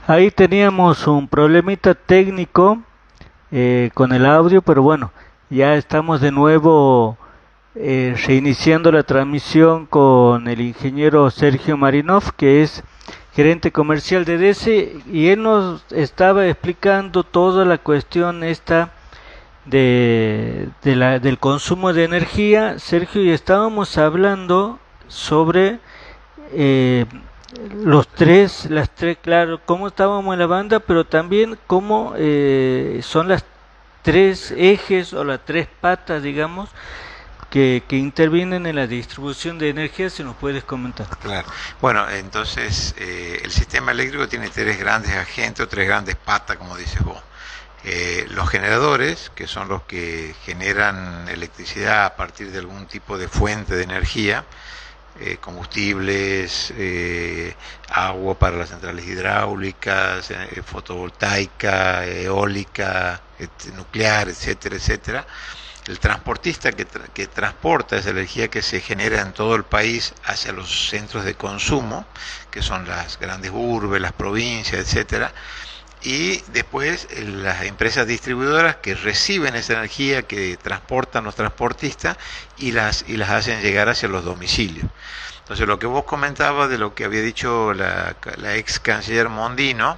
Ahí teníamos un problemita técnico con el audio, pero bueno, ya estamos de nuevo reiniciando la transmisión con el ingeniero Sergio Marinov, que es gerente comercial de DESE, y él nos estaba explicando toda la cuestión esta del consumo de energía, Sergio, y estábamos hablando sobre eh, las tres, claro, cómo estábamos en la banda, pero también cómo son las tres ejes o las tres patas, digamos, que intervienen en la distribución de energía. Si nos puedes comentar. Claro. Bueno, entonces el sistema eléctrico tiene tres grandes agentes o tres grandes patas, como dices vos. Los generadores, que son los que generan electricidad a partir de algún tipo de fuente de energía, combustibles, agua para las centrales hidráulicas, fotovoltaica, eólica, nuclear, etcétera, etcétera. El transportista que transporta esa energía que se genera en todo el país hacia los centros de consumo, que son las grandes urbes, las provincias, etcétera. Y después las empresas distribuidoras que reciben esa energía que transportan los transportistas y las hacen llegar hacia los domicilios. Entonces, lo que vos comentabas de lo que había dicho la ex canciller Mondino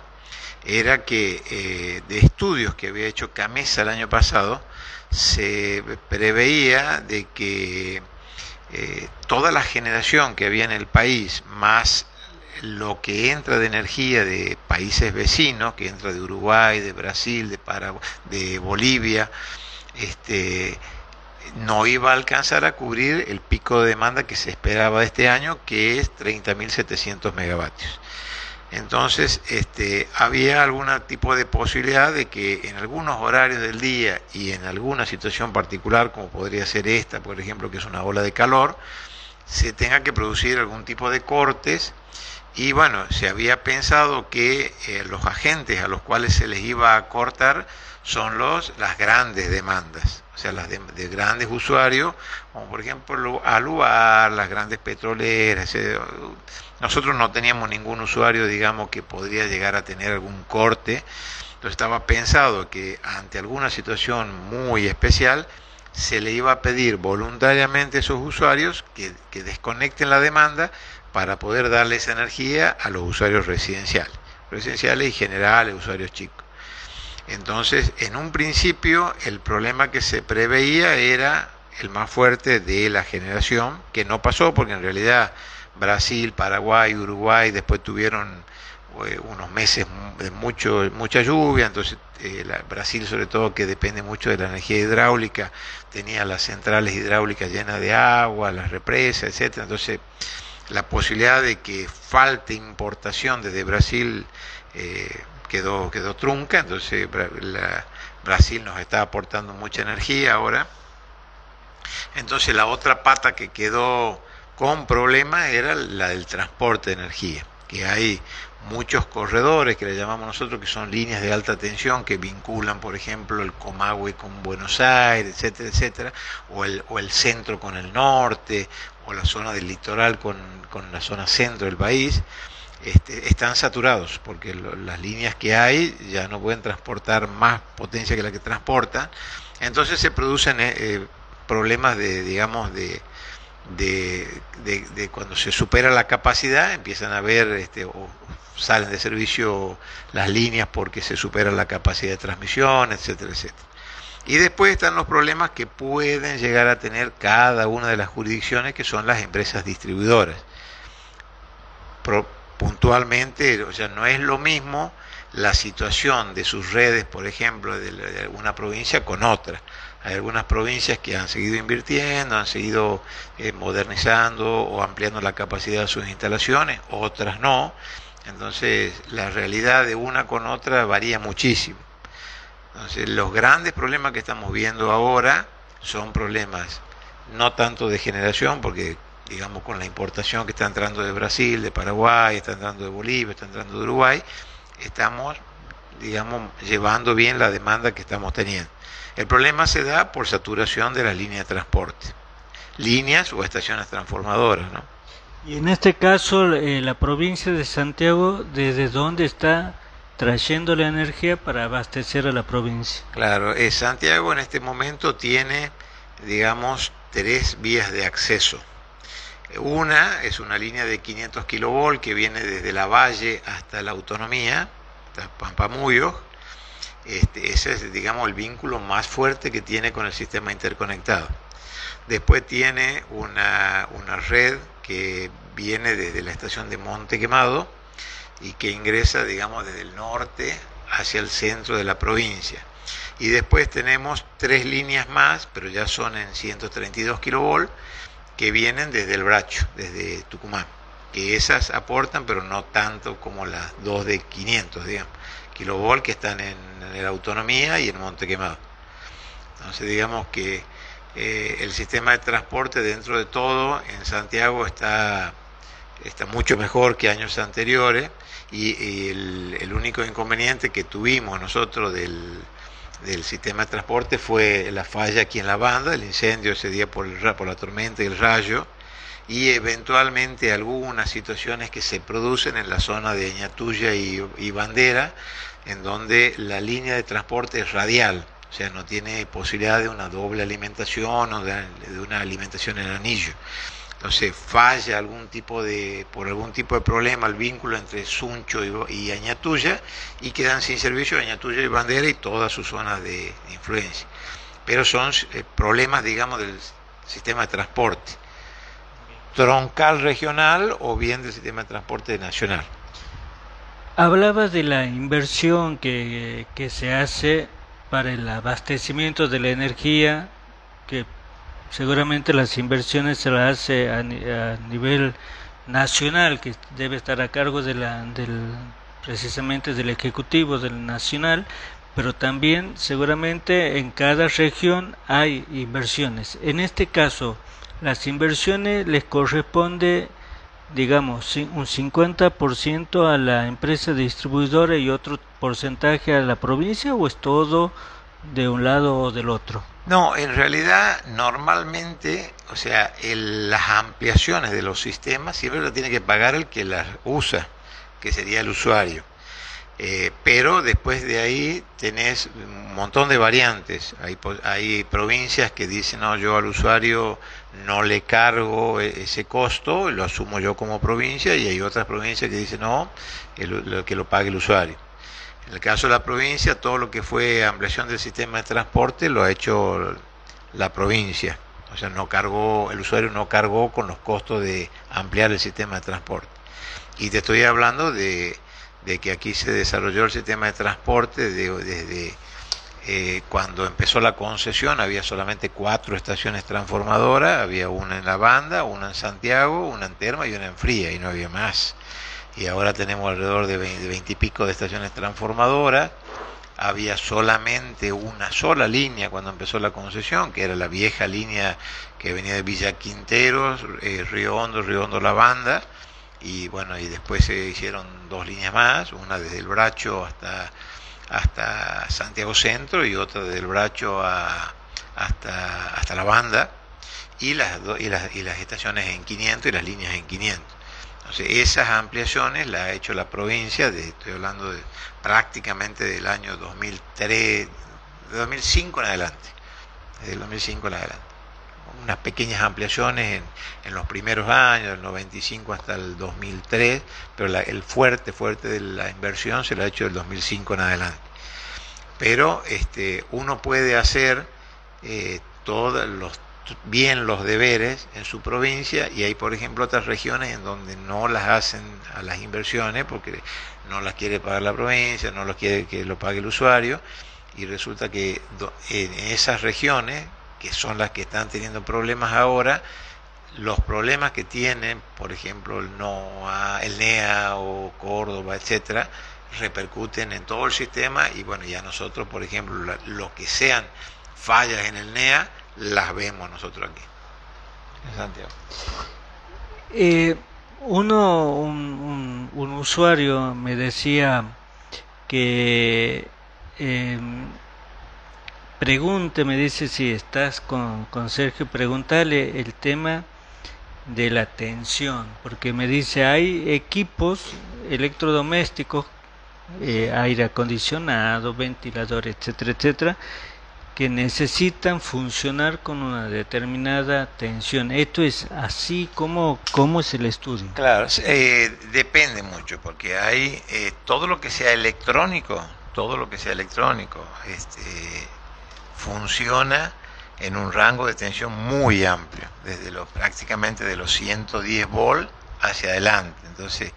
era que de estudios que había hecho Camesa el año pasado se preveía de que toda la generación que había en el país, más lo que entra de energía de países vecinos, que entra de Uruguay, de Brasil, de Paraguay, de Bolivia, no iba a alcanzar a cubrir el pico de demanda que se esperaba de este año, que es 30.700 megavatios. Entonces, había algún tipo de posibilidad de que en algunos horarios del día y en alguna situación particular, como podría ser esta, por ejemplo, que es una ola de calor, se tenga que producir algún tipo de cortes. Y bueno, se había pensado que los agentes a los cuales se les iba a cortar son las grandes demandas, o sea, las de grandes usuarios, como por ejemplo Aluar, las grandes petroleras. Nosotros no teníamos ningún usuario, digamos, que podría llegar a tener algún corte. Entonces estaba pensado que ante alguna situación muy especial se le iba a pedir voluntariamente a esos usuarios que desconecten la demanda para poder darle esa energía a los usuarios residenciales y generales, usuarios chicos. Entonces, en un principio, el problema que se preveía era el más fuerte de la generación, que no pasó porque en realidad Brasil, Paraguay, Uruguay después tuvieron unos meses de mucha lluvia. Entonces Brasil, sobre todo, que depende mucho de la energía hidráulica, tenía las centrales hidráulicas llenas de agua, las represas, etcétera. Entonces la posibilidad de que falte importación desde Brasil quedó trunca. Entonces Brasil nos está aportando mucha energía ahora. Entonces la otra pata que quedó con problema era la del transporte de energía, que hay muchos corredores que le llamamos nosotros, que son líneas de alta tensión que vinculan, por ejemplo, el Comahue con Buenos Aires, etcétera, etcétera, o el centro con el norte, o la zona del litoral con la zona centro del país. Están saturados porque las líneas que hay ya no pueden transportar más potencia que la que transportan. Entonces se producen problemas digamos, de cuando se supera la capacidad, empiezan a haber o salen de servicio las líneas porque se supera la capacidad de transmisión, etcétera, etcétera. Y después están los problemas que pueden llegar a tener cada una de las jurisdicciones, que son las empresas distribuidoras. Puntualmente, o sea, no es lo mismo la situación de sus redes, por ejemplo, de alguna provincia con otra. Hay algunas provincias que han seguido invirtiendo, han seguido modernizando o ampliando la capacidad de sus instalaciones, otras no. Entonces, la realidad de una con otra varía muchísimo. Entonces, los grandes problemas que estamos viendo ahora son problemas no tanto de generación, porque digamos con la importación que está entrando de Brasil, de Paraguay, está entrando de Bolivia, está entrando de Uruguay, estamos, digamos, llevando bien la demanda que estamos teniendo. El problema se da por saturación de las líneas de transporte, líneas o estaciones transformadoras, ¿no? Y en este caso, la provincia de Santiago, ¿desde dónde está trayendo la energía para abastecer a la provincia. Claro, Santiago en este momento tiene, digamos, tres vías de acceso. Una es una línea de 500 kilovolt que viene desde la Valle hasta la Autonomía, hasta Pampamuyos. Ese es, digamos, el vínculo más fuerte que tiene con el sistema interconectado. Después tiene una red que viene desde la estación de Monte Quemado y que ingresa, digamos, desde el norte hacia el centro de la provincia. Y después tenemos tres líneas más, pero ya son en 132 kilovolt, que vienen desde el Bracho, desde Tucumán, que esas aportan, pero no tanto como las dos de 500, digamos, kilovolt que están en la Autonomía y en Monte Quemado. Entonces, digamos que el sistema de transporte dentro de todo en Santiago está mucho mejor que años anteriores, y el único inconveniente que tuvimos nosotros del sistema de transporte fue la falla aquí en la banda, el incendio ese día por la tormenta y el rayo, y eventualmente algunas situaciones que se producen en la zona de Ñatuya y Bandera, en donde la línea de transporte es radial, o sea, no tiene posibilidad de una doble alimentación o de una alimentación en anillo. Entonces falla por algún tipo de problema el vínculo entre Suncho y Añatuya, y quedan sin servicio Añatuya y Bandera y todas sus zonas de influencia. Pero son problemas, digamos, del sistema de transporte troncal regional o bien del sistema de transporte nacional. Hablabas de la inversión que se hace para el abastecimiento de la energía, que seguramente las inversiones se las hace a nivel nacional, que debe estar a cargo precisamente del Ejecutivo del Nacional, pero también seguramente en cada región hay inversiones. En este caso, las inversiones les corresponde, digamos, un 50% a la empresa distribuidora y otro porcentaje a la provincia, ¿o es todo de un lado o del otro? No, en realidad normalmente, o sea, las ampliaciones de los sistemas siempre lo tiene que pagar el que las usa, que sería el usuario. Pero después de ahí tenés un montón de variantes. Hay provincias que dicen, no, yo al usuario no le cargo ese costo, lo asumo yo como provincia, y hay otras provincias que dicen, no, que lo pague el usuario. En el caso de la provincia, todo lo que fue ampliación del sistema de transporte lo ha hecho la provincia. O sea, el usuario no cargó con los costos de ampliar el sistema de transporte. Y te estoy hablando de que aquí se desarrolló el sistema de transporte desde cuando empezó la concesión. Había solamente 4 estaciones transformadoras, había una en La Banda, una en Santiago, una en Terma y una en Fría, y no había más. Y ahora tenemos alrededor de 20 y pico de estaciones transformadoras. Había solamente una sola línea cuando empezó la concesión, que era la vieja línea que venía de Villa Quinteros, Río Hondo, La Banda. Y bueno, y después se hicieron 2 líneas más, una desde el Bracho hasta Santiago Centro y otra desde el Bracho hasta La Banda, y las estaciones en 500 y las líneas en 500. Entonces esas ampliaciones las ha hecho la provincia, estoy hablando prácticamente del año 2003, de 2005 en adelante, desde el 2005 en adelante. Unas pequeñas ampliaciones en los primeros años, del 95 hasta el 2003, pero el fuerte de la inversión se lo ha hecho del 2005 en adelante. Pero uno puede hacer todos los deberes en su provincia, y hay, por ejemplo, otras regiones en donde no las hacen a las inversiones porque no las quiere pagar la provincia, no las quiere que lo pague el usuario, y resulta que en esas regiones, que son las que están teniendo problemas ahora, los problemas que tienen, por ejemplo, el NEA o Córdoba, etcétera, repercuten en todo el sistema. Y bueno, ya nosotros, por ejemplo, lo que sean fallas en el NEA, las vemos nosotros aquí en Santiago. Un usuario me decía que me dice, si estás con Sergio, pregúntale el tema de la tensión, porque me dice, hay equipos electrodomésticos aire acondicionado, ventilador, etcétera, etcétera, que necesitan funcionar con una determinada tensión. ¿Esto es así? ¿Cómo es el estudio? Claro, depende mucho, porque hay todo lo que sea electrónico, funciona en un rango de tensión muy amplio, desde prácticamente de los 110 volt hacia adelante. Entonces,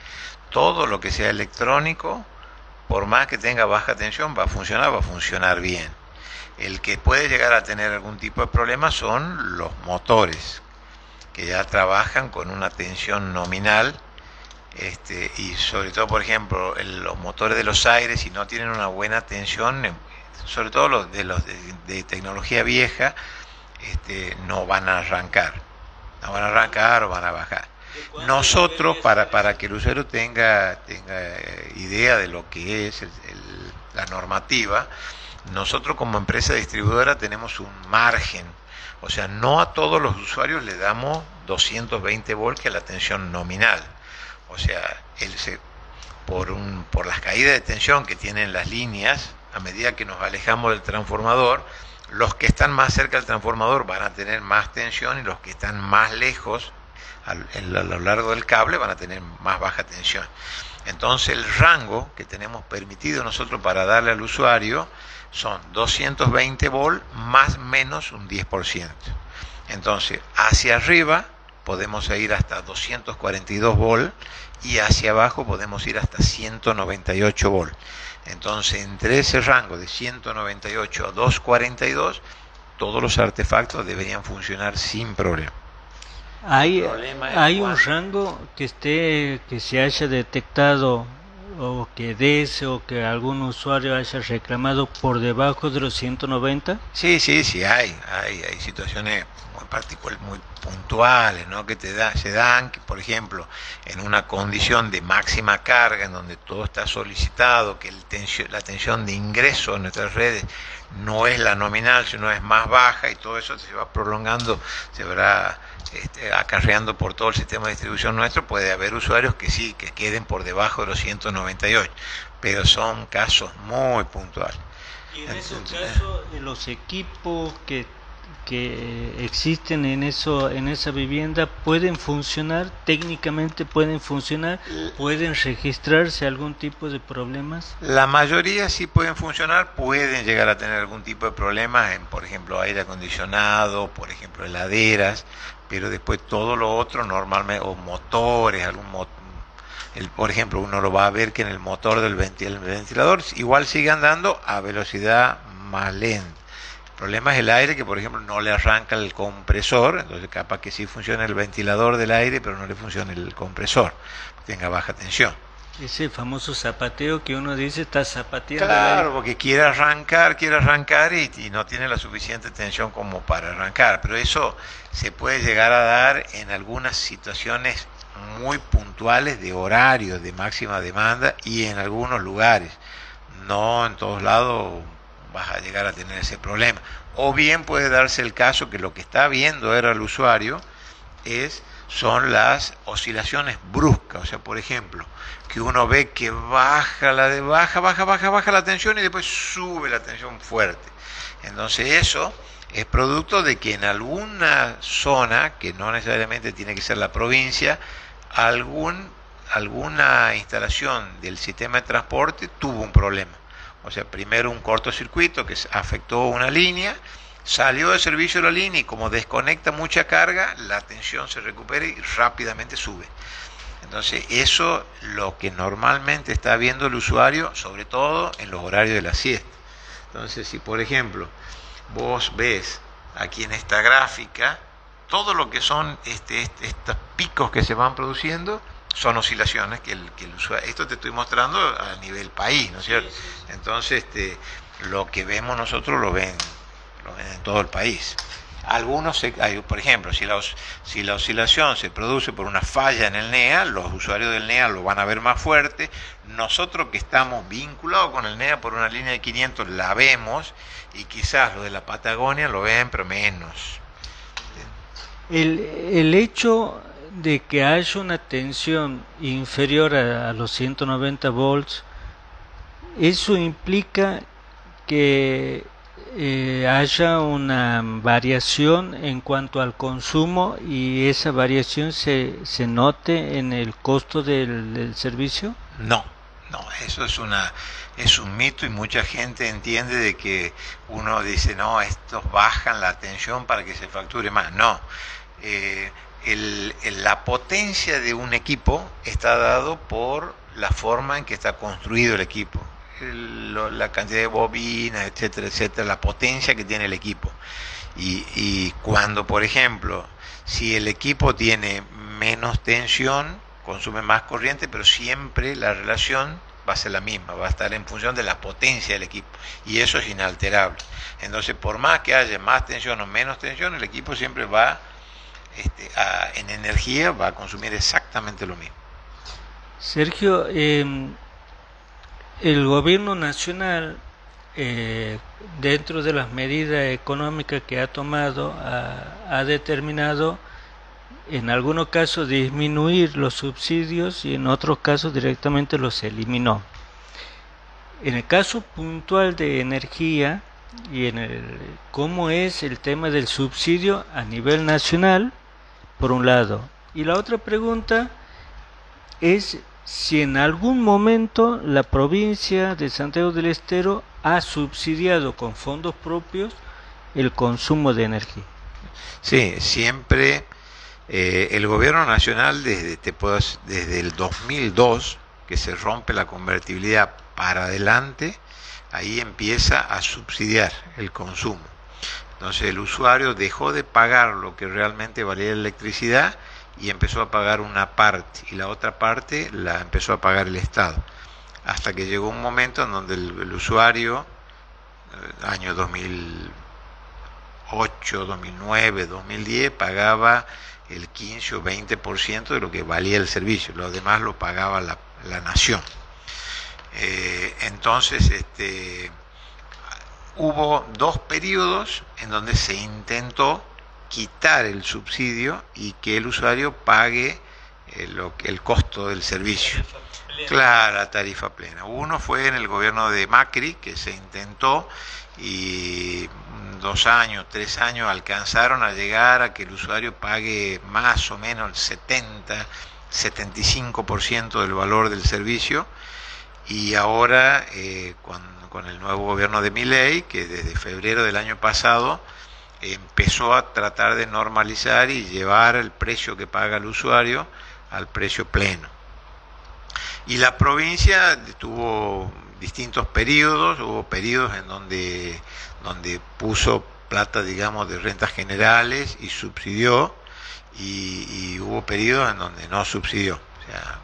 todo lo que sea electrónico, por más que tenga baja tensión, va a funcionar bien. El que puede llegar a tener algún tipo de problema son los motores, que ya trabajan con una tensión nominal, y sobre todo, por ejemplo, los motores de los aires, si no tienen una buena tensión, sobre todo de tecnología vieja, no van a arrancar, o van a bajar. Nosotros, para que el usuario tenga idea de lo que es la normativa, nosotros como empresa distribuidora tenemos un margen, o sea, no a todos los usuarios le damos 220 volts, que es la tensión nominal. O sea, por las caídas de tensión que tienen las líneas, a medida que nos alejamos del transformador, los que están más cerca del transformador van a tener más tensión, y los que están más lejos a lo largo del cable van a tener más baja tensión. Entonces el rango que tenemos permitido nosotros para darle al usuario son 220 volt más menos un 10%. Entonces hacia arriba podemos ir hasta 242 volt y hacia abajo podemos ir hasta 198 volt. Entonces, entre ese rango de 198 a 242, todos los artefactos deberían funcionar sin problema. ¿Hay un rango que se haya detectado, o que o que algún usuario haya reclamado por debajo de los 190? Sí, hay situaciones muy particulares, muy puntuales, ¿no? Que se dan, que por ejemplo, en una condición de máxima carga, en donde todo está solicitado, que la tensión de ingreso a nuestras redes no es la nominal, sino es más baja, y todo eso se va prolongando, se verá acarreando por todo el sistema de distribución nuestro. Puede haber usuarios que sí, que queden por debajo de los 198, pero son casos muy puntuales. Y en esos casos, los equipos que existen en esa vivienda pueden funcionar, técnicamente pueden funcionar, pueden registrarse algún tipo de problemas. La mayoría sí pueden funcionar, pueden llegar a tener algún tipo de problemas en, por ejemplo, aire acondicionado, por ejemplo, heladeras, pero después todo lo otro normalmente, o motores, por ejemplo, uno lo va a ver que en el motor del ventilador igual sigue andando a velocidad más lenta. El problema es el aire, que por ejemplo no le arranca el compresor, entonces capaz que sí funciona el ventilador del aire, pero no le funciona el compresor, tenga baja tensión. Ese famoso zapateo que uno dice, está zapateando. Claro, porque quiere arrancar y no tiene la suficiente tensión como para arrancar, pero eso se puede llegar a dar en algunas situaciones muy puntuales de horario de máxima demanda y en algunos lugares. No en todos lados vas a llegar a tener ese problema. O bien puede darse el caso que lo que está viendo era el usuario son las oscilaciones bruscas. O sea, por ejemplo, que uno ve que baja la tensión y después sube la tensión fuerte. Entonces eso es producto de que en alguna zona, que no necesariamente tiene que ser la provincia, alguna instalación del sistema de transporte tuvo un problema. O sea, primero un cortocircuito que afectó una línea, salió de servicio la línea y como desconecta mucha carga, la tensión se recupera y rápidamente sube. Entonces, eso lo que normalmente está viendo el usuario, sobre todo en los horarios de la siesta. Entonces, si por ejemplo vos ves aquí en esta gráfica, todo lo que son estos picos que se van produciendo son oscilaciones que el usuario, esto te estoy mostrando a nivel país, ¿no es cierto? Entonces, lo que vemos nosotros lo ven en todo el país. Algunos, por ejemplo, si la oscilación se produce por una falla en el NEA, los usuarios del NEA lo van a ver más fuerte. Nosotros que estamos vinculados con el NEA por una línea de 500 la vemos, y quizás los de la Patagonia lo ven, pero menos. El hecho de que haya una tensión inferior a los 190 volts eso implica que haya una variación en cuanto al consumo y esa variación se note en el costo del servicio. No, no, eso es un mito y mucha gente entiende de que uno dice, no, estos bajan la tensión para que se facture más. No, la potencia de un equipo está dado por la forma en que está construido el equipo, la cantidad de bobinas, etcétera, etcétera, la potencia que tiene el equipo. Y cuando, por ejemplo, si el equipo tiene menos tensión, consume más corriente, pero siempre la relación va a ser la misma, va a estar en función de la potencia del equipo. Y eso es inalterable. Entonces, por más que haya más tensión o menos tensión, el equipo siempre va, en energía, va a consumir exactamente lo mismo. Sergio, el gobierno nacional, dentro de las medidas económicas que ha tomado, ha determinado en algunos casos disminuir los subsidios y en otros casos directamente los eliminó. En el caso puntual de energía y cómo es el tema del subsidio a nivel nacional, por un lado. Y la otra pregunta es si en algún momento la provincia de Santiago del Estero ha subsidiado con fondos propios el consumo de energía. Sí, siempre el gobierno nacional desde el 2002, que se rompe la convertibilidad para adelante, ahí empieza a subsidiar el consumo. Entonces el usuario dejó de pagar lo que realmente valía la electricidad y empezó a pagar una parte, y la otra parte la empezó a pagar el Estado. Hasta que llegó un momento en donde el usuario, año 2008, 2009, 2010, pagaba el 15 o 20% de lo que valía el servicio, lo demás lo pagaba la nación. Entonces, hubo dos periodos en donde se intentó quitar el subsidio y que el usuario pague el costo del servicio. Claro, la tarifa plena. Uno fue en el gobierno de Macri, que se intentó, y 2 años, 3 años alcanzaron a llegar a que el usuario pague más o menos el 75% del valor del servicio. Y ahora, con el nuevo gobierno de Milei, que desde febrero del año pasado empezó a tratar de normalizar y llevar el precio que paga el usuario al precio pleno. Y la provincia tuvo distintos periodos, hubo periodos en donde puso plata, digamos, de rentas generales y subsidió, y hubo periodos en donde no subsidió. O sea,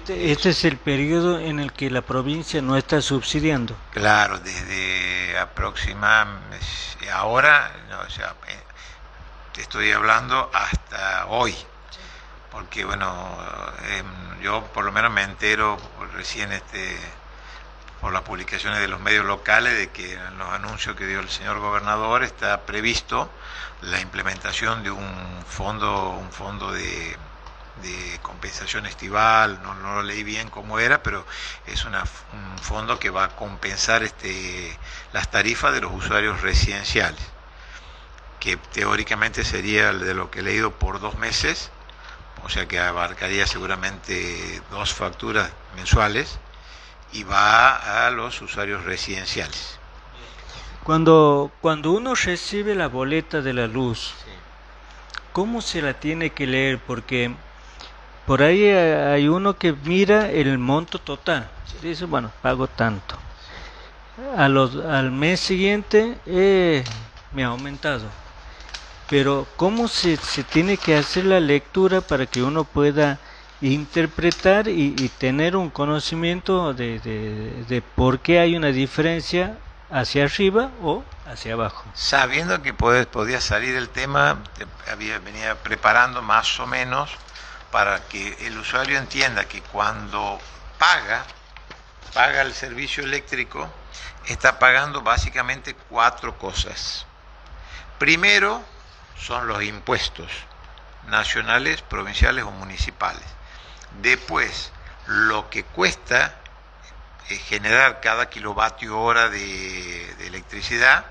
Este es el periodo en el que la provincia no está subsidiando. claro, desde aproximadamente ahora, no, o sea, te estoy hablando hasta hoy, porque bueno, yo por lo menos me entero recién por las publicaciones de los medios locales de que en los anuncios que dio el señor gobernador está previsto la implementación de un fondo de compensación estival. No lo leí bien cómo era, pero es un fondo que va a compensar las tarifas de los usuarios residenciales, que teóricamente sería de lo que he leído por 2 meses, o sea que abarcaría seguramente 2 facturas mensuales, y va a los usuarios residenciales. Cuando uno recibe la boleta de la luz, ¿cómo se la tiene que leer? Porque por ahí hay uno que mira el monto total. Dice, bueno, pago tanto. Al mes siguiente me ha aumentado. Pero ¿cómo se tiene que hacer la lectura para que uno pueda interpretar y tener un conocimiento de por qué hay una diferencia hacia arriba o hacia abajo? Sabiendo que podía salir el tema, venía preparando más o menos para que el usuario entienda que cuando paga el servicio eléctrico, está pagando básicamente 4 cosas. Primero son los impuestos nacionales, provinciales o municipales. Después, lo que cuesta generar cada kilovatio hora de electricidad,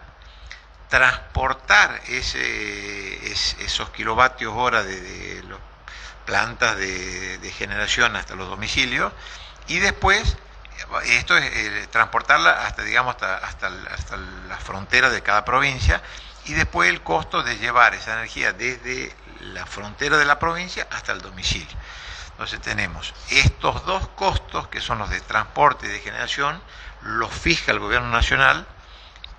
transportar esos kilovatios hora de las plantas de generación hasta los domicilios, y después esto es transportarla hasta, digamos, hasta la frontera de cada provincia, y después el costo de llevar esa energía desde la frontera de la provincia hasta el domicilio. Entonces tenemos estos dos costos, que son los de transporte y de generación, los fija el gobierno nacional.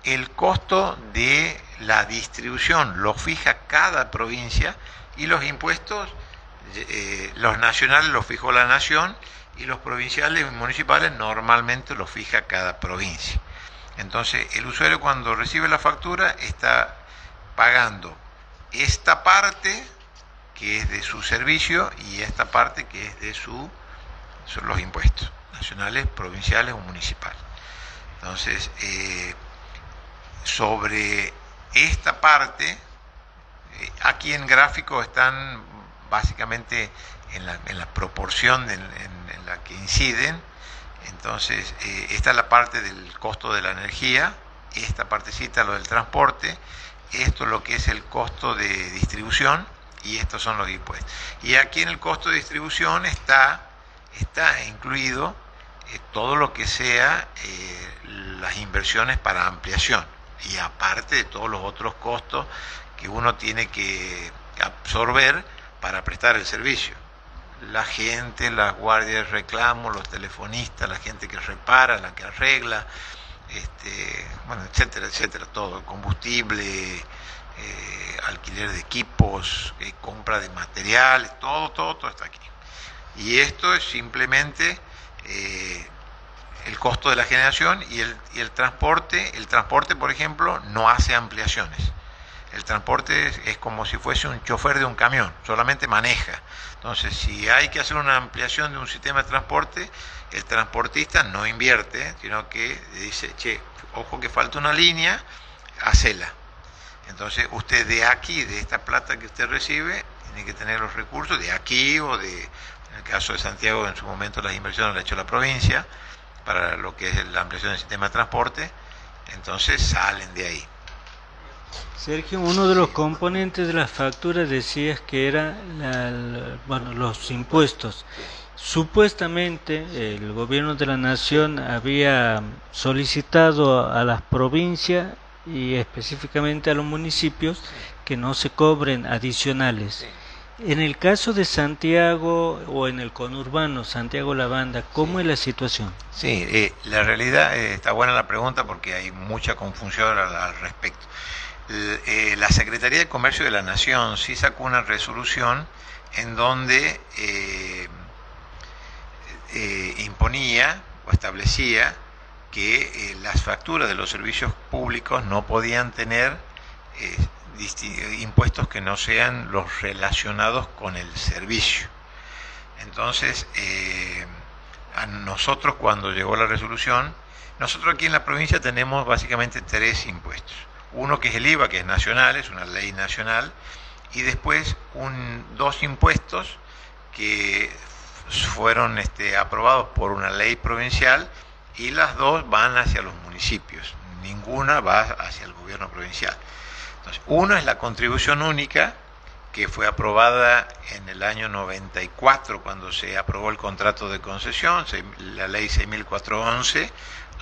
El costo de la distribución lo fija cada provincia, y los impuestos, los nacionales los fijó la nación, y los provinciales y municipales normalmente los fija cada provincia. Entonces el usuario, cuando recibe la factura, está pagando esta parte que es de su servicio y esta parte que es de son los impuestos nacionales, provinciales o municipales. Entonces, sobre esta parte, aquí en gráfico están básicamente en la proporción en la que inciden. Entonces, esta es la parte del costo de la energía, esta partecita lo del transporte, esto es lo que es el costo de distribución, y estos son los impuestos. Y aquí en el costo de distribución está incluido todo lo que sea las inversiones para ampliación, y aparte de todos los otros costos que uno tiene que absorber para prestar el servicio. La gente, las guardias de reclamo, los telefonistas, la gente que repara, la que arregla, bueno, etcétera, etcétera, todo, combustible, alquiler de equipos, compra de materiales, todo está aquí. Y esto es simplemente el costo de la generación y el transporte. El transporte, por ejemplo, no hace ampliaciones. El transporte es como si fuese un chofer de un camión, solamente maneja. Entonces, si hay que hacer una ampliación de un sistema de transporte, el transportista no invierte, sino que dice, che, ojo que falta una línea, hacela. Entonces, usted de aquí, de esta plata que usted recibe, tiene que tener los recursos de aquí o en el caso de Santiago, en su momento las inversiones las ha hecho la provincia para lo que es la ampliación del sistema de transporte, entonces salen de ahí. Sergio, uno de los componentes de las facturas decías que era los impuestos. Supuestamente el gobierno de la nación había solicitado a las provincias y específicamente a los municipios que no se cobren adicionales. En el caso de Santiago o en el conurbano Santiago-La Banda, ¿cómo es la situación? Sí, la realidad, está buena la pregunta porque hay mucha confusión al respecto. La Secretaría de Comercio de la Nación sí sacó una resolución en donde imponía o establecía que las facturas de los servicios públicos no podían tener impuestos que no sean los relacionados con el servicio. Entonces, a nosotros, cuando llegó la resolución, nosotros aquí en la provincia tenemos básicamente 3 impuestos. Uno que es el IVA, que es nacional, es una ley nacional, y después 2 impuestos que fueron aprobados por una ley provincial, y las 2 van hacia los municipios, ninguna va hacia el gobierno provincial. Entonces, uno es la contribución única, que fue aprobada en el año 94, cuando se aprobó el contrato de concesión, la ley 6.411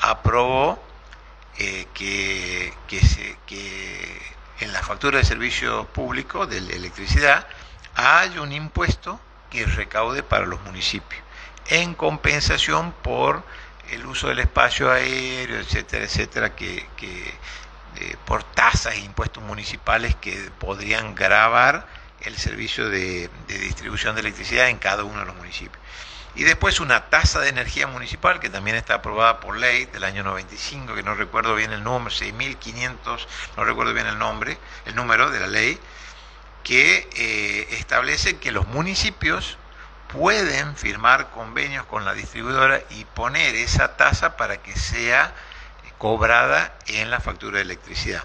aprobó que en la factura de servicios públicos de electricidad hay un impuesto que recaude para los municipios, en compensación por el uso del espacio aéreo, etcétera, etcétera, por tasas e impuestos municipales que podrían gravar el servicio de distribución de electricidad en cada uno de los municipios. Y después una tasa de energía municipal que también está aprobada por ley del año 95, que no recuerdo bien el número, 6.500, no recuerdo bien el número de la ley, que establece que los municipios pueden firmar convenios con la distribuidora y poner esa tasa para que sea cobrada en la factura de electricidad.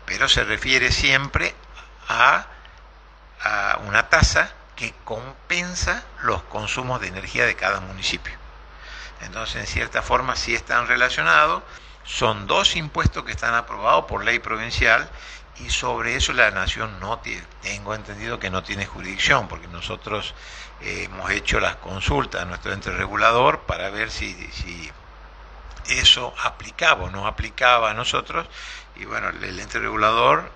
Pero se refiere siempre a una tasa que compensa los consumos de energía de cada municipio. Entonces, en cierta forma, sí están relacionados. Son dos impuestos que están aprobados por ley provincial y sobre eso la nación no tiene, tengo entendido que no tiene jurisdicción, porque nosotros hemos hecho las consultas a nuestro ente regulador para ver si eso aplicaba o no aplicaba a nosotros, y bueno, el ente regulador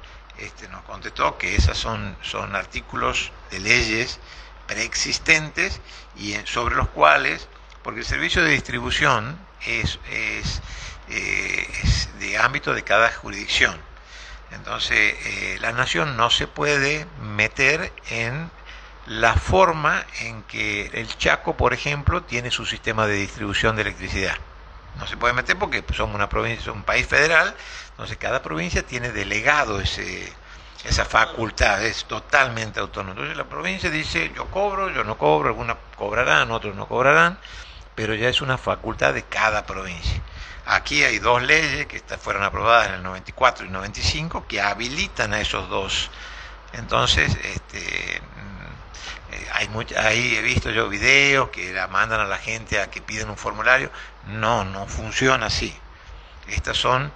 nos contestó que esos son artículos de leyes preexistentes y sobre los cuales, porque el servicio de distribución es de ámbito de cada jurisdicción. Entonces, la nación no se puede meter en la forma en que el Chaco, por ejemplo, tiene su sistema de distribución de electricidad. No se puede meter porque somos una provincia, un país federal, entonces cada provincia tiene delegado esa facultad, es totalmente autónomo. Entonces la provincia dice, yo cobro, yo no cobro, algunos cobrarán, otros no cobrarán, pero ya es una facultad de cada provincia. Aquí hay dos leyes que fueron aprobadas en el 94 y 95 que habilitan a esos dos. Entonces, ahí he visto yo videos que la mandan a la gente a que piden un formulario. No funciona así. Estos son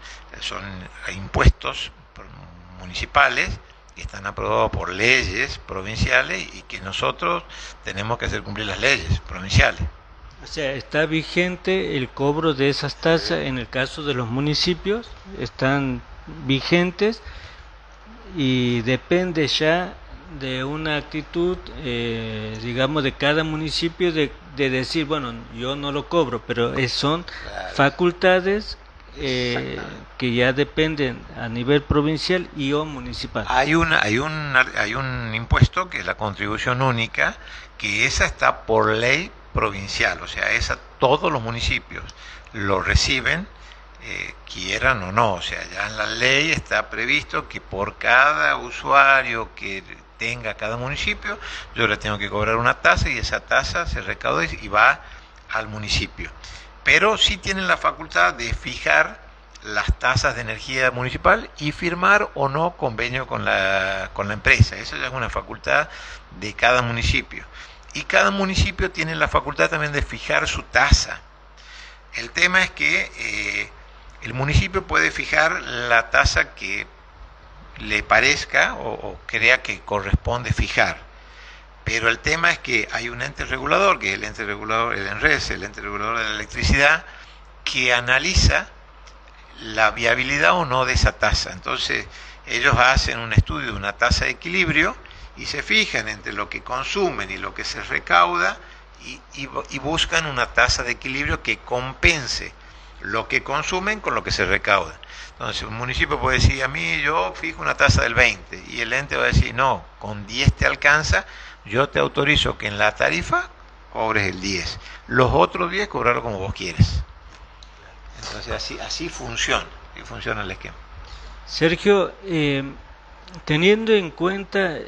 impuestos municipales que están aprobados por leyes provinciales y que nosotros tenemos que hacer cumplir las leyes provinciales. O sea, está vigente el cobro de esas tasas en el caso de los municipios, están vigentes y depende ya de una actitud, digamos, de cada municipio de decir, bueno, yo no lo cobro, pero son facultades que ya dependen a nivel provincial y o municipal. Hay un impuesto que es la contribución única, que esa está por ley provincial, o sea, esa todos los municipios lo reciben, quieran o no, o sea, ya en la ley está previsto que por cada usuario que tenga cada municipio, yo le tengo que cobrar una tasa y esa tasa se recauda y va al municipio. Pero sí tienen la facultad de fijar las tasas de energía municipal y firmar o no convenio con la empresa. Eso ya es una facultad de cada municipio. Y cada municipio tiene la facultad también de fijar su tasa. El tema es que el municipio puede fijar la tasa que le parezca o crea que corresponde fijar. Pero el tema es que hay un ente regulador, que es el ente regulador, el ENRES, el ente regulador de la electricidad, que analiza la viabilidad o no de esa tasa. Entonces, ellos hacen un estudio de una tasa de equilibrio y se fijan entre lo que consumen y lo que se recauda y buscan una tasa de equilibrio que compense lo que consumen con lo que se recauda. Entonces, un municipio puede decir, a mí yo fijo una tasa del 20 y el ente va a decir, no, con 10 te alcanza, yo te autorizo que en la tarifa cobres el 10. Los otros 10 cobrarlo como vos quieres. Entonces, así funciona el esquema. Sergio, teniendo en cuenta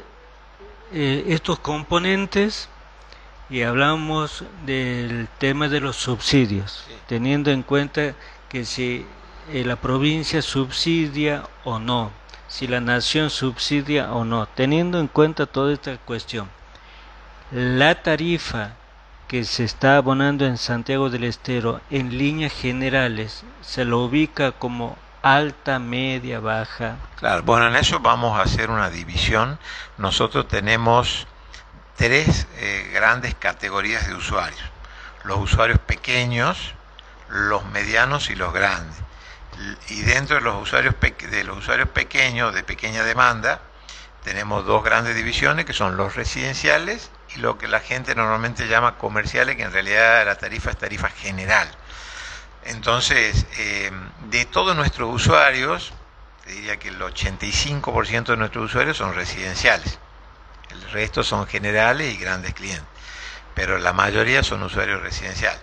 estos componentes y hablamos del tema de los subsidios, sí, teniendo en cuenta que si la provincia subsidia o no, si la nación subsidia o no, teniendo en cuenta toda esta cuestión, la tarifa que se está abonando en Santiago del Estero en líneas generales se lo ubica como alta, media, baja. Claro, bueno, en eso vamos a hacer una división. Nosotros tenemos tres grandes categorías de usuarios: los usuarios pequeños, los medianos y los grandes. Y dentro de los usuarios pequeños, de pequeña demanda, tenemos dos grandes divisiones, que son los residenciales y lo que la gente normalmente llama comerciales, que en realidad la tarifa es tarifa general. Entonces, de todos nuestros usuarios, te diría que el 85% de nuestros usuarios son residenciales. El resto son generales y grandes clientes, pero la mayoría son usuarios residenciales.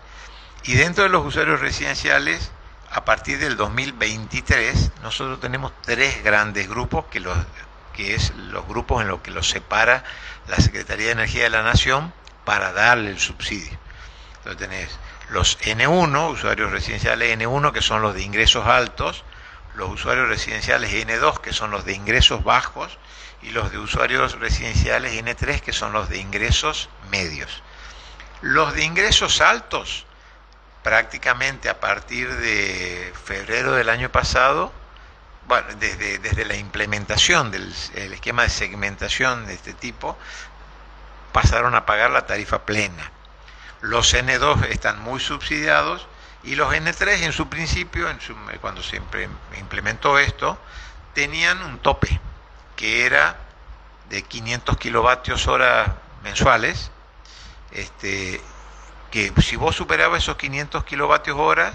Y dentro de los usuarios residenciales, a partir del 2023, nosotros tenemos tres grandes grupos, que es los grupos en los que los separa la Secretaría de Energía de la Nación para darle el subsidio. Entonces tenés los N1, usuarios residenciales N1, que son los de ingresos altos, los usuarios residenciales N2, que son los de ingresos bajos, y los de usuarios residenciales N3, que son los de ingresos medios. Los de ingresos altos prácticamente a partir de febrero del año pasado, bueno, desde la implementación del esquema de segmentación de este tipo, pasaron a pagar la tarifa plena. Los N2 están muy subsidiados y los N3 en su principio, cuando se implementó esto, tenían un tope que era de 500 kilovatios hora mensuales, que si vos superabas esos 500 kilovatios hora,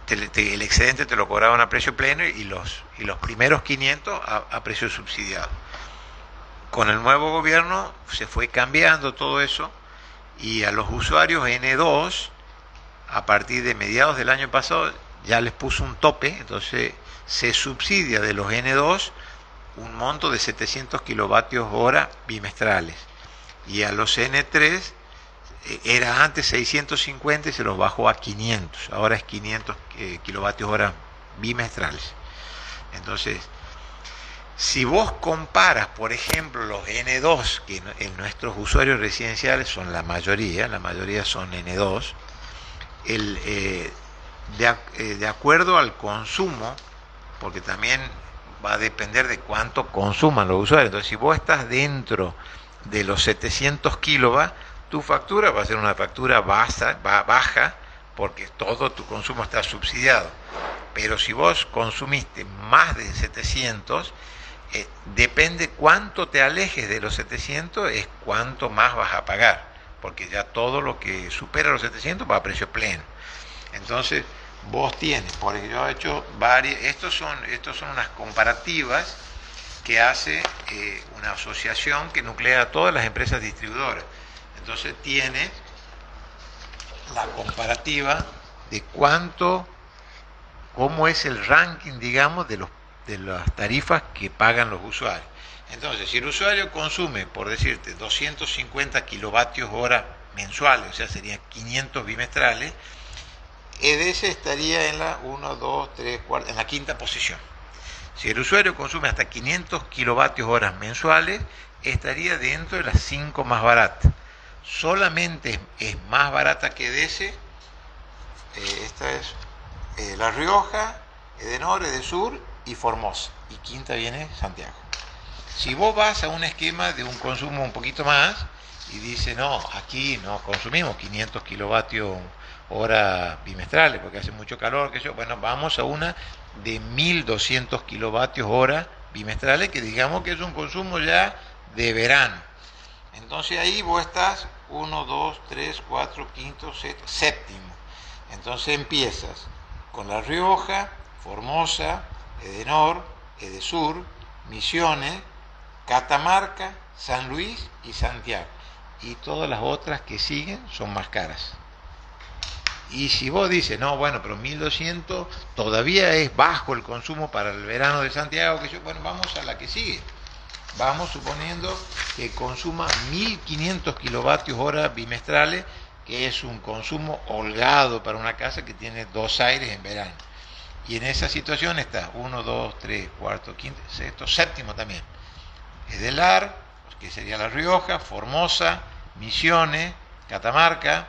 el excedente te lo cobraban a precio pleno y los primeros 500 a precio subsidiado. Con el nuevo gobierno se fue cambiando todo eso y a los usuarios N2, a partir de mediados del año pasado, ya les puso un tope, entonces se subsidia de los N2 un monto de 700 kilovatios hora bimestrales. Y a los N3 era antes 650 y se los bajó a 500, ahora es 500 kilovatios hora bimestrales. Entonces, si vos comparas, por ejemplo, los N2, que en nuestros usuarios residenciales son la mayoría son N2, de acuerdo al consumo, porque también va a depender de cuánto consuman los usuarios. Entonces, si vos estás dentro de los 700 kilovatios, tu factura va a ser una factura baja, porque todo tu consumo está subsidiado. Pero si vos consumiste más de 700, depende cuánto te alejes de los 700, es cuánto más vas a pagar, porque ya todo lo que supera los 700 va a precio pleno. Entonces, vos tienes, porque yo he hecho varias, estos son unas comparativas que hace una asociación que nuclea a todas las empresas distribuidoras. Entonces tiene la comparativa de cómo es el ranking, digamos, de las tarifas que pagan los usuarios. Entonces, si el usuario consume, por decirte, 250 kilovatios hora mensuales, o sea, serían 500 bimestrales, EDS estaría en la 1, 2, 3, 4, en la quinta posición. Si el usuario consume hasta 500 kilovatios horas mensuales, estaría dentro de las 5 más baratas. Solamente es más barata que EDS, esta es La Rioja, Edenor, Edesur y Formosa. Y quinta viene Santiago. Si vos vas a un esquema de un consumo un poquito más y dices, no, aquí no consumimos 500 kilovatios hora bimestrales porque hace mucho calor, bueno, vamos a una de 1200 kilovatios hora bimestrales, que digamos que es un consumo ya de verano. Entonces ahí vos estás 1, 2, 3, 4, quinto, séptimo. Entonces empiezas con La Rioja, Formosa, Edenor, Edesur, Misiones, Catamarca, San Luis y Santiago. Y todas las otras que siguen son más caras. Y si vos dices, no, bueno, pero 1200 todavía es bajo el consumo para el verano de Santiago, bueno, vamos a la que sigue. Vamos suponiendo que consuma 1500 kilovatios hora bimestrales, que es un consumo holgado para una casa que tiene 2 aires en verano. Y en esa situación está 1, 2, 3, cuarto, quinto, sexto, séptimo también. Edelar, que sería La Rioja, Formosa, Misiones, Catamarca,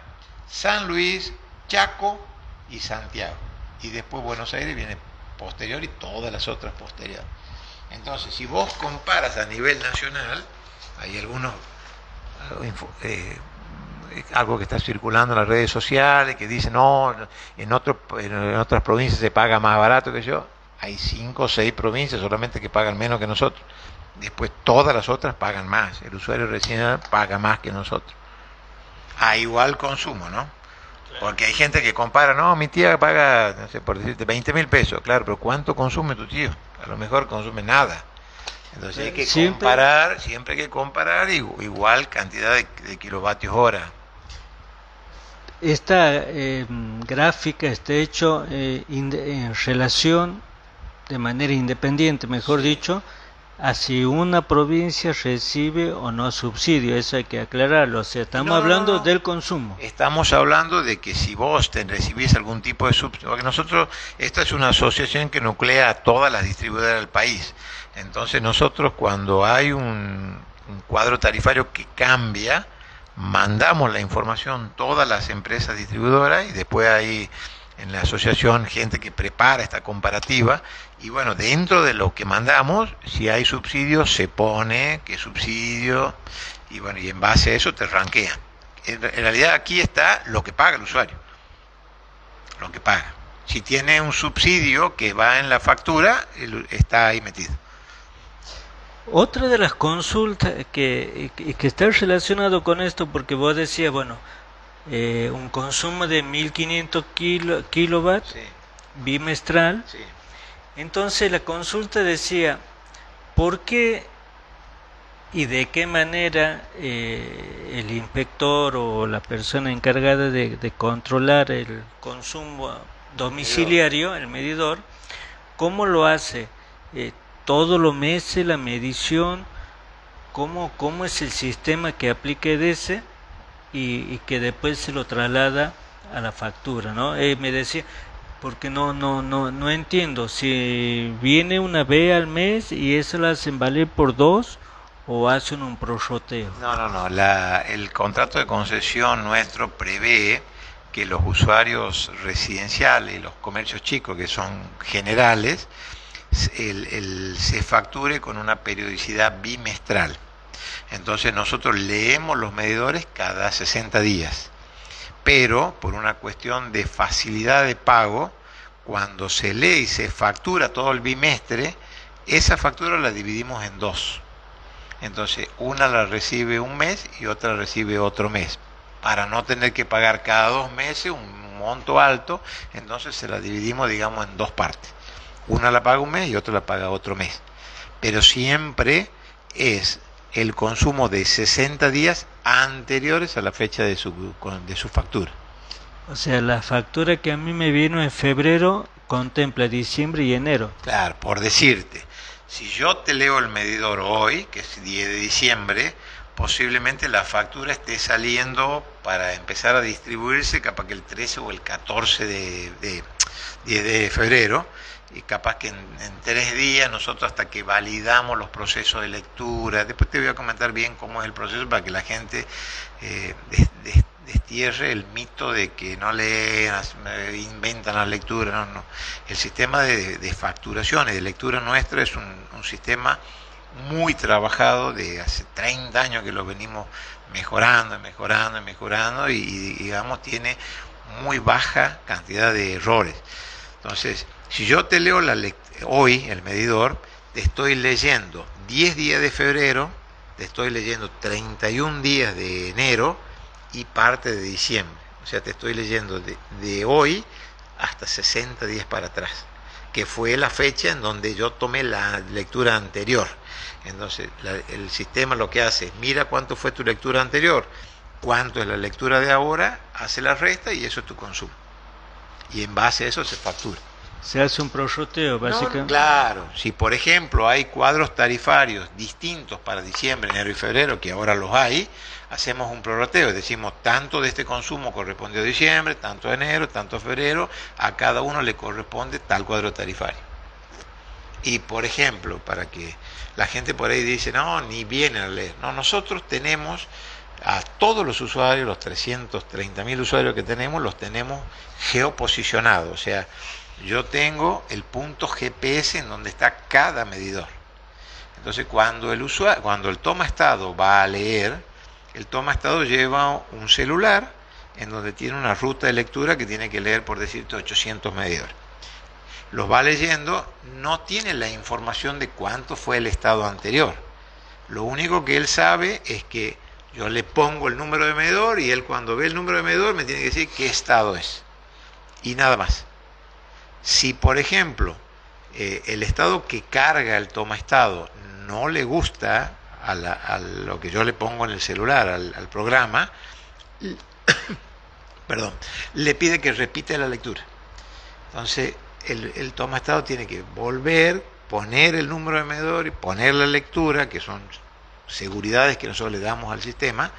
San Luis, Chaco y Santiago. Y después Buenos Aires viene posterior y todas las otras posteriores. Entonces, si vos comparas a nivel nacional, hay algo que está circulando en las redes sociales que dice, no, en otras provincias se paga más barato que yo. Hay 5 o 6 provincias solamente que pagan menos que nosotros. Después todas las otras pagan más. El usuario residencial paga más que nosotros. A igual consumo, ¿no? Porque hay gente que compara, no, mi tía paga, no sé, por decirte, 20.000 pesos. Claro, pero ¿cuánto consume tu tío? A lo mejor consume nada. Entonces hay que comparar, siempre hay que comparar igual cantidad de kilovatios hora. Esta gráfica está hecho en relación, de manera independiente, mejor dicho, a si una provincia recibe o no subsidio. Eso hay que aclararlo. O sea, estamos hablando del consumo. Estamos hablando de que si vos recibís algún tipo de subsidio, porque nosotros, esta es una asociación que nuclea a todas las distribuidoras del país. Entonces nosotros, cuando hay un cuadro tarifario que cambia, mandamos la información todas las empresas distribuidoras y después hay en la asociación gente que prepara esta comparativa y bueno, dentro de lo que mandamos, si hay subsidio, se pone qué subsidio y bueno, y en base a eso te ranquean. En realidad aquí está lo que paga el usuario, lo que paga. Si tiene un subsidio que va en la factura, está ahí metido. Otra de las consultas que está relacionado con esto, porque vos decías, bueno, un consumo de 1500 kilovatios Sí, bimestral. sí. Entonces la consulta decía, ¿por qué y de qué manera el inspector o la persona encargada de controlar el consumo domiciliario, el medidor, cómo lo hace? Eh, ¿Todos los meses la medición? ¿Cómo es el sistema que aplica EDESE y que después se lo traslada a la factura, ¿no? Me decía, porque no entiendo si viene una vez al mes y eso lo hacen valer por dos o hacen un prorroteo. No. El contrato de concesión nuestro prevé que los usuarios residenciales y los comercios chicos, que son generales, se facture con una periodicidad bimestral. Entonces nosotros leemos los medidores cada 60 días. Pero por una cuestión de facilidad de pago, cuando se lee y se factura todo el bimestre, esa factura la dividimos en dos. Entonces, una la recibe un mes y otra la recibe otro mes. Para no tener que pagar cada 2 meses un monto alto, entonces se la dividimos, digamos, en dos partes. Una la paga un mes y otra la paga otro mes. Pero siempre es el consumo de 60 días anteriores a la fecha de su factura. O sea, la factura que a mí me vino en febrero contempla diciembre y enero. Claro, por decirte, si yo te leo el medidor hoy, que es 10 de diciembre, posiblemente la factura esté saliendo para empezar a distribuirse capaz que el 13 o el 14 de febrero, y capaz que en 3 días nosotros hasta que validamos los procesos de lectura, después te voy a comentar bien cómo es el proceso para que la gente destierre el mito de que no leen, inventan la lectura, no. El sistema de facturación y de lectura nuestro es un sistema muy trabajado de hace 30 años que lo venimos mejorando y digamos tiene muy baja cantidad de errores. Entonces, si yo te leo hoy el medidor, te estoy leyendo 10 días de febrero, te estoy leyendo 31 días de enero y parte de diciembre. O sea, te estoy leyendo de hoy hasta 60 días para atrás, que fue la fecha en donde yo tomé la lectura anterior. Entonces, el sistema lo que hace es, mira cuánto fue tu lectura anterior, cuánto es la lectura de ahora, hace la resta y eso es tu consumo. Y en base a eso se factura. Se hace un prorroteo, básicamente. No, claro, si por ejemplo hay cuadros tarifarios distintos para diciembre, enero y febrero, que ahora los hay, hacemos un prorroteo, decimos tanto de este consumo corresponde a diciembre, tanto a enero, tanto a febrero, a cada uno le corresponde tal cuadro tarifario. Y por ejemplo, para que la gente por ahí dice, no, ni vienen a leer, no, nosotros tenemos a todos los usuarios, los 330.000 usuarios que tenemos, los tenemos geoposicionados, o sea, yo tengo el punto GPS en donde está cada medidor. Entonces, cuando el toma estado va a leer, el toma estado lleva un celular en donde tiene una ruta de lectura que tiene que leer, por decirte, 800 medidores. Los va leyendo, no tiene la información de cuánto fue el estado anterior. Lo único que él sabe es que yo le pongo el número de medidor y él cuando ve el número de medidor me tiene que decir qué estado es. Y nada más. Si, por ejemplo, el estado que carga el toma estado no le gusta a lo que yo le pongo en el celular, al programa, perdón, le pide que repita la lectura. Entonces, el toma estado tiene que volver, poner el número de medidor y poner la lectura, que son seguridades que nosotros le damos al sistema,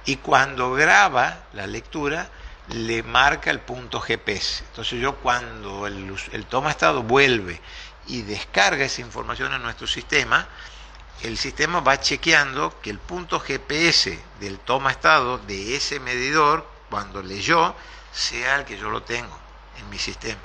y cuando graba la lectura, le marca el punto GPS. Entonces yo cuando el toma estado vuelve y descarga esa información en nuestro sistema, el sistema va chequeando que el punto GPS del toma estado de ese medidor, cuando leyó, sea el que yo lo tengo en mi sistema.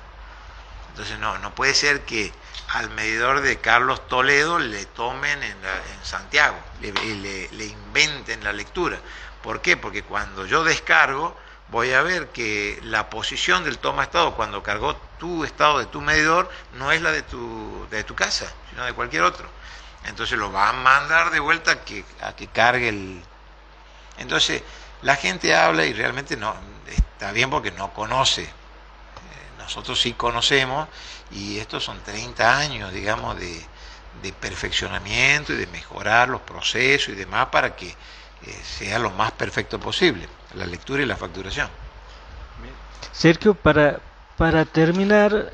Entonces no puede ser que al medidor de Carlos Toledo le tomen en Santiago, le inventen la lectura. ¿Por qué? Porque cuando yo descargo, voy a ver que la posición del toma estado cuando cargó tu estado de tu medidor no es la de tu casa, sino de cualquier otro. Entonces lo va a mandar de vuelta a que cargue el... Entonces la gente habla y realmente no está bien porque no conoce. Nosotros sí conocemos y estos son 30 años, digamos, de perfeccionamiento y de mejorar los procesos y demás para que sea lo más perfecto posible, la lectura y la facturación. Sergio, para terminar,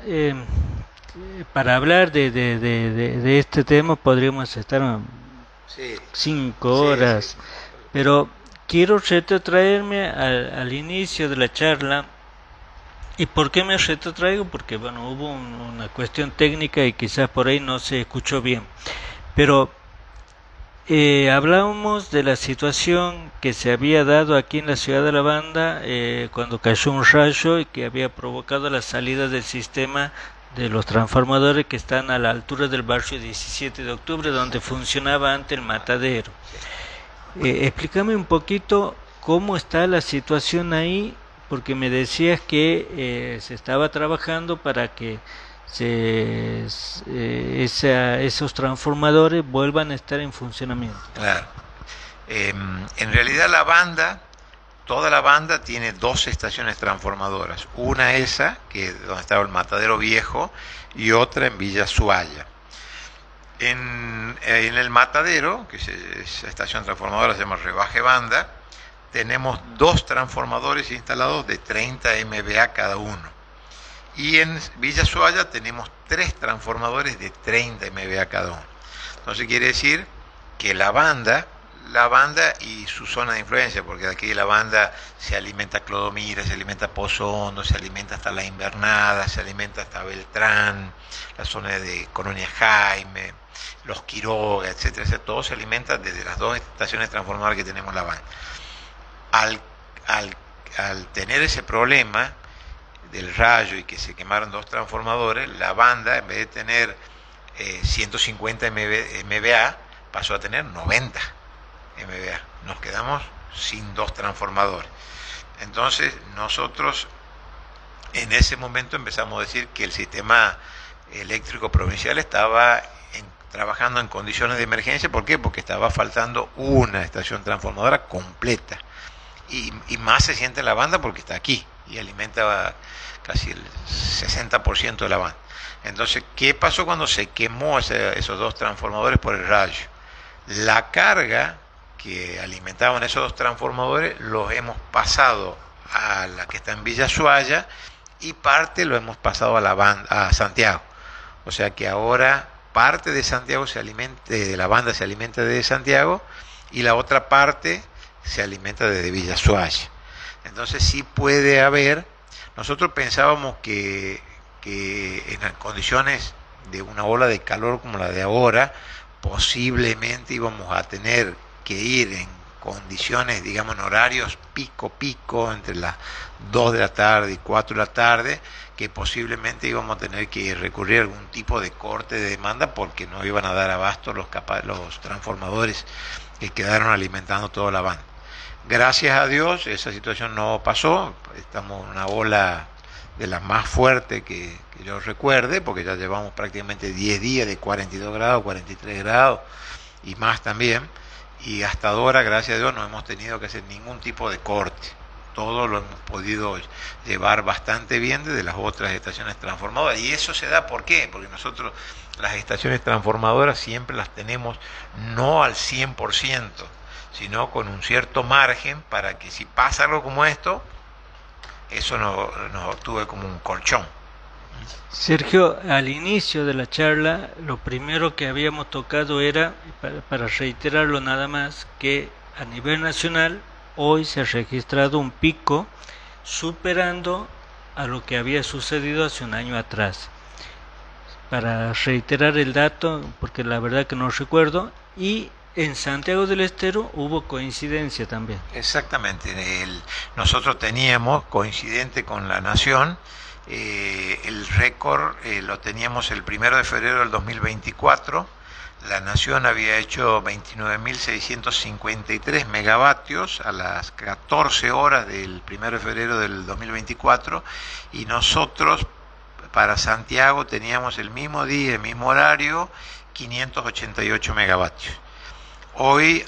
para hablar de este tema podríamos estar Sí, 5 horas, sí. pero quiero retrotraerme al inicio de la charla. ¿Y por qué me retrotraigo? Porque bueno, hubo una cuestión técnica y quizás por ahí no se escuchó bien. Pero hablábamos de la situación que se había dado aquí en la ciudad de La Banda cuando cayó un rayo y que había provocado la salida del sistema de los transformadores que están a la altura del barrio 17 de octubre, donde funcionaba antes el matadero. Explícame un poquito cómo está la situación ahí, porque me decías que se estaba trabajando para que esos transformadores vuelvan a estar en funcionamiento. Claro. En realidad toda la banda tiene 2 estaciones transformadoras. Una esa, que es donde estaba el matadero viejo, y otra en Villa Suaya. En el matadero, que es la estación transformadora, se llama Rebaje Banda, tenemos 2 transformadores instalados de 30 MVA cada uno. Y en Villa Suaya tenemos 3 transformadores de 30 MVA cada uno. Entonces quiere decir que la banda y su zona de influencia, porque de aquí la banda se alimenta Clodomira, se alimenta Pozo Hondo, se alimenta hasta La Invernada, se alimenta hasta Beltrán, la zona de Colonia Jaime, Los Quiroga, etcétera, etcétera, todo se alimenta desde las 2 estaciones transformadoras que tenemos la banda. Al tener ese problema del rayo y que se quemaron 2 transformadores, la banda, en vez de tener 150 MVA, pasó a tener 90 MVA. Nos quedamos sin 2 transformadores. Entonces nosotros en ese momento empezamos a decir que el sistema eléctrico provincial estaba trabajando en condiciones de emergencia. ¿Por qué? Porque estaba faltando una estación transformadora completa. Y más se siente en la banda porque está aquí y alimenta casi el 60% de la banda. Entonces, ¿qué pasó cuando se quemó esos 2 transformadores por el rayo? La carga que alimentaban esos 2 transformadores los hemos pasado a la que está en Villa Suaya y parte lo hemos pasado a Santiago. O sea que ahora parte de Santiago de la banda se alimenta de Santiago y la otra parte se alimenta desde Villa Suaya. Entonces sí puede haber, nosotros pensábamos que en las condiciones de una ola de calor como la de ahora, posiblemente íbamos a tener que ir en condiciones, digamos, en horarios pico, entre las 2 de la tarde y 4 de la tarde, que posiblemente íbamos a tener que recurrir a algún tipo de corte de demanda porque no iban a dar abasto los transformadores que quedaron alimentando toda la banda. Gracias a Dios esa situación no pasó, estamos en una ola de las más fuertes que yo recuerde, porque ya llevamos prácticamente 10 días de 42 grados, 43 grados y más también, y hasta ahora, gracias a Dios, no hemos tenido que hacer ningún tipo de corte. Todo lo hemos podido llevar bastante bien desde las otras estaciones transformadoras. Y eso se da, ¿por qué? Porque nosotros las estaciones transformadoras siempre las tenemos no al 100%, sino con un cierto margen para que si pasa algo como esto, eso nos actúe como un colchón. Sergio, al inicio de la charla, lo primero que habíamos tocado era, para reiterarlo nada más, que a nivel nacional hoy se ha registrado un pico superando a lo que había sucedido hace un año atrás. Para reiterar el dato, porque la verdad que no recuerdo, y en Santiago del Estero hubo coincidencia también. Exactamente. Nosotros teníamos, coincidente con La Nación, el récord lo teníamos el 1 de febrero del 2024. La Nación había hecho 29.653 megavatios a las 14 horas del 1 de febrero del 2024 y nosotros para Santiago teníamos el mismo día, el mismo horario, 588 megavatios. Hoy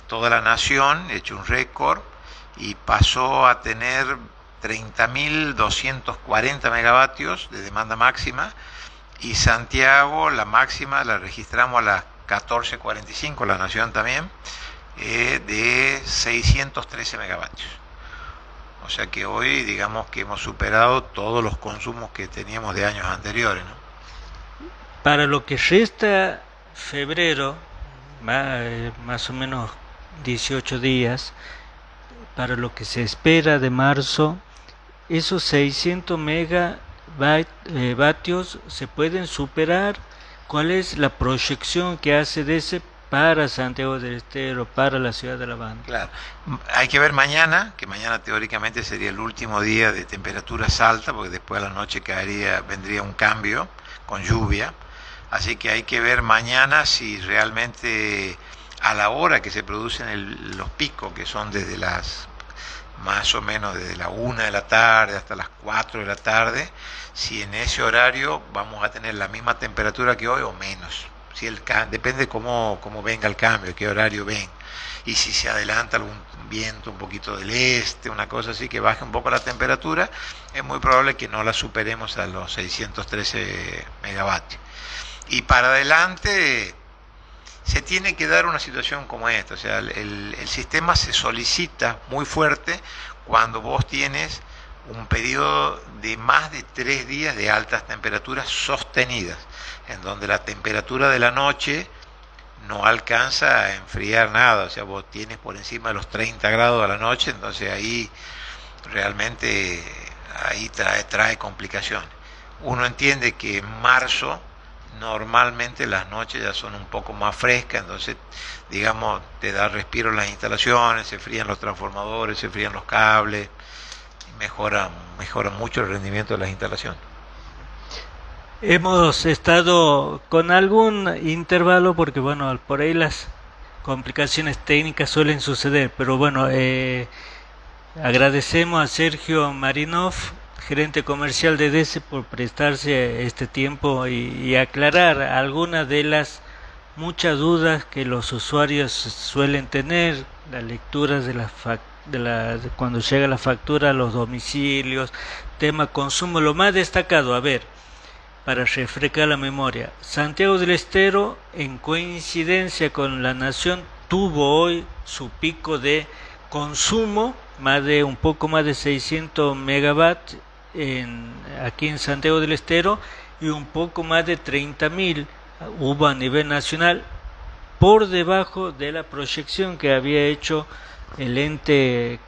toda La Nación ha hecho un récord y pasó a tener 30.240 megavatios de demanda máxima. Y Santiago, la máxima la registramos a las 14:45, La Nación también, de 613 megavatios. O sea que hoy, digamos que hemos superado todos los consumos que teníamos de años anteriores, ¿no? Para lo que resta febrero, más o menos 18 días, para lo que se espera de marzo, esos 600 megavatios se pueden superar. ¿Cuál es la proyección que hace DESE para Santiago del Estero, para la ciudad de La Banda? Claro, hay que ver mañana, que mañana teóricamente sería el último día de temperaturas altas, porque después a la noche vendría un cambio con lluvia. Así que hay que ver mañana si realmente a la hora que se producen los picos, que son desde más o menos desde la 1 de la tarde hasta las 4 de la tarde, si en ese horario vamos a tener la misma temperatura que hoy o menos. Depende cómo venga el cambio, qué horario ven. Y si se adelanta algún viento un poquito del este, una cosa así que baje un poco la temperatura, es muy probable que no la superemos a los 613 megavatios. Y para adelante se tiene que dar una situación como esta, o sea, el sistema se solicita muy fuerte cuando vos tienes un periodo de más de 3 días de altas temperaturas sostenidas, en donde la temperatura de la noche no alcanza a enfriar nada, o sea, vos tienes por encima de los 30 grados a la noche, entonces ahí realmente trae complicaciones. Uno entiende que en marzo normalmente las noches ya son un poco más frescas, entonces digamos te da respiro en las instalaciones, se frían los transformadores, se frían los cables, y mejora mucho el rendimiento de las instalaciones. Hemos estado con algún intervalo porque bueno, por ahí las complicaciones técnicas suelen suceder, pero bueno, agradecemos a Sergio Marinov, gerente comercial de DESE, por prestarse este tiempo y aclarar algunas de las muchas dudas que los usuarios suelen tener, las lecturas de cuando llega la factura a los domicilios, tema consumo, lo más destacado, a ver, para refrescar la memoria, Santiago del Estero, en coincidencia con La Nación, tuvo hoy su pico de consumo, un poco más de 600 megawatts aquí en Santiago del Estero, y un poco más de 30.000 hubo a nivel nacional, por debajo de la proyección que había hecho el ente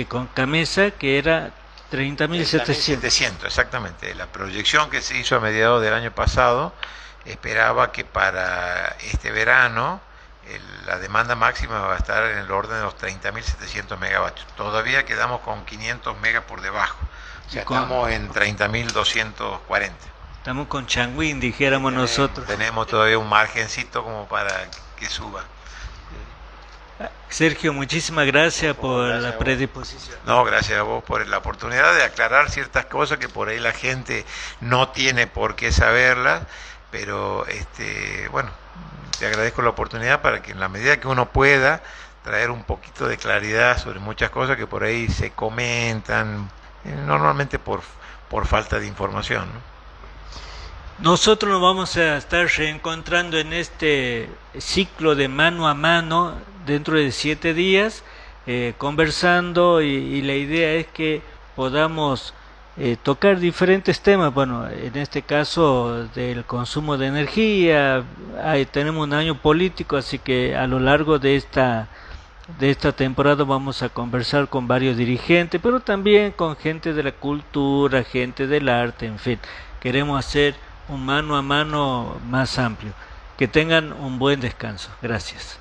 con Camesa, que era 30.700. Exactamente. La proyección que se hizo a mediados del año pasado esperaba que para este verano la demanda máxima va a estar en el orden de los 30.700 megavatios. Todavía quedamos con 500 megas por debajo. O sea, estamos en 30.240. Estamos con Changuín, dijéramos nosotros. Tenemos todavía un margencito como para que suba. Sergio, muchísimas gracias por la predisposición. No, gracias a vos por la oportunidad de aclarar ciertas cosas que por ahí la gente no tiene por qué saberlas, pero bueno, te agradezco la oportunidad para que en la medida que uno pueda traer un poquito de claridad sobre muchas cosas que por ahí se comentan, normalmente por falta de información, ¿no? Nosotros nos vamos a estar reencontrando en este ciclo de mano a mano dentro de 7 días, conversando, y la idea es que podamos tocar diferentes temas. Bueno, en este caso del consumo de energía, tenemos un año político, así que a lo largo de esta temporada vamos a conversar con varios dirigentes, pero también con gente de la cultura, gente del arte, en fin, queremos hacer un mano a mano más amplio. Que tengan un buen descanso. Gracias.